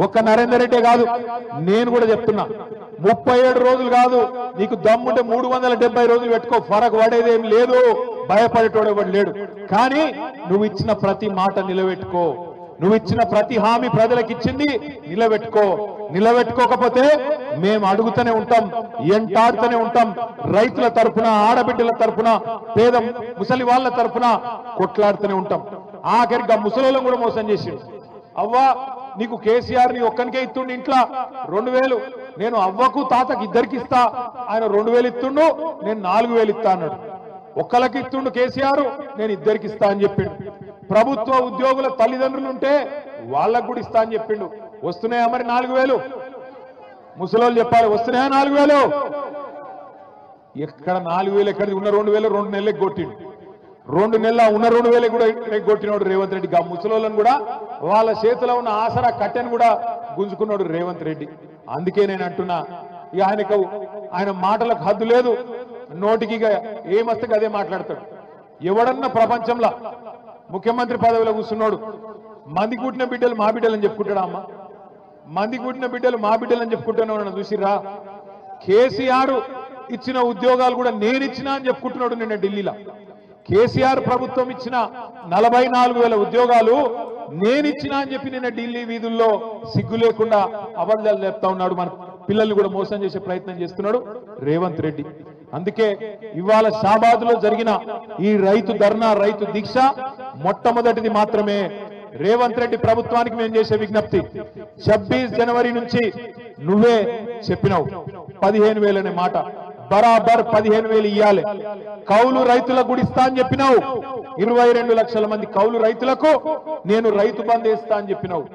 ఒక్క నరేందర్ రెడ్డి కాదు, నేను కూడా చెప్తున్నా 37 రోజులు కాదు, నీకు దమ్ముంటే 370 రోజులు పెట్టుకో, ఫరక్ పడేదేం లేదు, భయపడేటోడు ఎవడు లేడు. కానీ నువ్వు ఇచ్చిన ప్రతి మాట నిలబెట్టుకో, నువ్వు ఇచ్చిన ప్రతి హామీ ప్రజలకు ఇచ్చింది నిలబెట్టుకో. నిలబెట్టుకోకపోతే మేము అడుగుతూనే ఉంటాం, ఎంటాడుతూనే ఉంటాం. రైతుల తరపున, ఆడబిడ్డల తరపున, పేద ముసలి వాళ్ళ తరపున కొట్లాడుతూనే ఉంటాం. ఆఖరిగా ముసలోళ్ళం కూడా మోసం చేసిండు. అవ్వా నీకు కేసీఆర్ ని ఒక్కనికే ఇస్తుండు ఇంట్లో 2000, నేను అవ్వకు తాతకి ఇద్దరికి ఇస్తా, ఆయన 2000 ఇస్తుండు, నేను 4000 ఇస్తా అన్నాడు. ఒక్కలకి ఇస్తుండు కేసీఆర్, నేను ఇద్దరికి ఇస్తా అని చెప్పిండు. ప్రభుత్వ ఉద్యోగుల తల్లిదండ్రులు ఉంటే వాళ్ళకు కూడా ఇస్తా అని చెప్పిండు. వస్తున్నాయా మరి 4000? ముసలోళ్ళు చెప్పాలి, వస్తున్నాయా 4000? ఎక్కడ 4000 ఎక్కడిది? ఉన్న 2000 2 నెలలకు కొట్టిండు. 2 నెలల ఉన్న 2000 కూడా కొట్టినోడు రేవంత్ రెడ్డి. ఆ ముసలోళ్ళను కూడా వాళ్ళ చేతిలో ఉన్న ఆసరా కట్టెను కూడా గుంజుకున్నాడు రేవంత్ రెడ్డి. అందుకే నేను అంటున్నా, ఇక ఆయన మాటలకు హద్దు లేదు, నోటికి ఏమస్తే అదే మాట్లాడతాడు. ఎవడన్నా ప్రపంచంలో ముఖ్యమంత్రి పదవిలో కూర్చున్నాడు మంది కూటిన బిడ్డలు మా బిడ్డలు అని చెప్పుకుంటాడా అమ్మ? మంది కూటిన బిడ్డలు మా బిడ్డలు అని చెప్పుకుంటున్నావు చూసిరా? కేసీఆర్ ఇచ్చిన ఉద్యోగాలు కూడా నేను ఇచ్చినా అని చెప్పుకుంటున్నాడు నిన్న ఢిల్లీలో. కేసీఆర్ ప్రభుత్వం ఇచ్చిన 44,000 ఉద్యోగాలు నేనిచ్చినా అని చెప్పి నిన్న ఢిల్లీ వీధుల్లో సిగ్గు లేకుండా అబద్ధాలు చెప్తా ఉన్నాడు. మన పిల్లల్ని కూడా మోసం చేసే ప్రయత్నం చేస్తున్నాడు రేవంత్ రెడ్డి. అందుకే ఇవాళ షాబాద్ లో జరిగిన ఈ రైతు ధర్నా, రైతు దీక్ష మొట్టమొదటిది మాత్రమే. రేవంత్ రెడ్డి ప్రభుత్వానికి మేము చేసే విజ్ఞప్తి, 26 జనవరి నుంచి నువ్వే చెప్పినావు 15,000 అనే మాట, బరాబర్ 15,000 ఇయ్యాలి. కౌలు రైతులకు కూడా ఇస్తా అని చెప్పినావు. 22 లక్షల మంది కౌలు రైతులకు నేను రైతు బంద్ వేస్తా అని చెప్పినావు.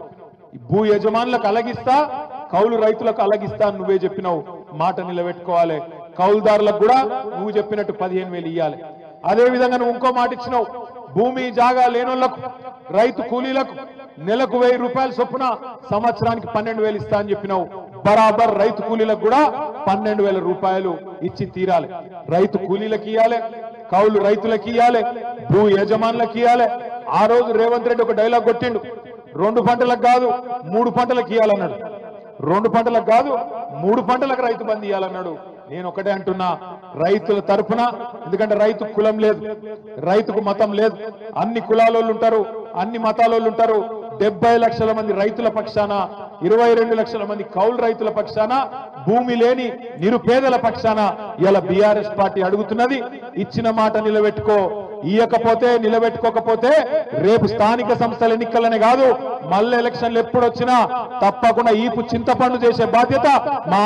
భూ యజమానులకు అలగిస్తా, కౌలు రైతులకు అలగిస్తా అని నువ్వే చెప్పినావు. మాట నిలబెట్టుకోవాలి. కౌలుదారులకు కూడా నువ్వు చెప్పినట్టు 15,000 ఇయ్యాలి. అదే విధంగా నువ్వు ఇంకో మాట ఇచ్చినావు, భూమి జాగా లేనోళ్లకు, రైతు కూలీలకు నెలకు 1000 రూపాయల చొప్పున సంవత్సరానికి 12,000 ఇస్తా అని చెప్పినావు. బరాబర్ రైతు కూలీలకు కూడా 12,000 రూపాయలు ఇచ్చి తీరాలి. రైతు కూలీలకు ఇయ్యాలి, కౌలు రైతులకు ఇయ్యాలి, భూ యజమానులకు ఇయ్యాలి. ఆ రోజు రేవంత్ రెడ్డి ఒక డైలాగ్ కొట్టిండు, 2 పంటలకు కాదు 3 పంటలకు ఇయ్యాలన్నాడు. 2 పంటలకు కాదు 3 పంటలకు రైతు బంద్ ఇయ్యాలన్నాడు. నేను ఒకటే అంటున్నా, రైతుల తరఫున, ఎందుకంటే రైతు కులం లేదు, రైతుకు మతం లేదు, అన్ని కులాలోళ్ళు ఉంటారు, అన్ని మతాలోళ్ళు ఉంటారు. 70 లక్షల మంది రైతుల పక్షాన, 22 లక్షల మంది కౌలు రైతుల పక్షాన, భూమి లేని నిరుపేదల పక్షాన ఇలా బీఆర్ఎస్ పార్టీ అడుగుతున్నది. ఇచ్చిన మాట నిలబెట్టుకో. ఇయ్యకపోతే, నిలబెట్టుకోకపోతే రేపు స్థానిక సంస్థల ఎన్నికలనే కాదు, మళ్ళీ ఎలక్షన్లు ఎప్పుడు వచ్చినా తప్పకుండా ఈపు చింతపండు చేసే బాధ్యత మా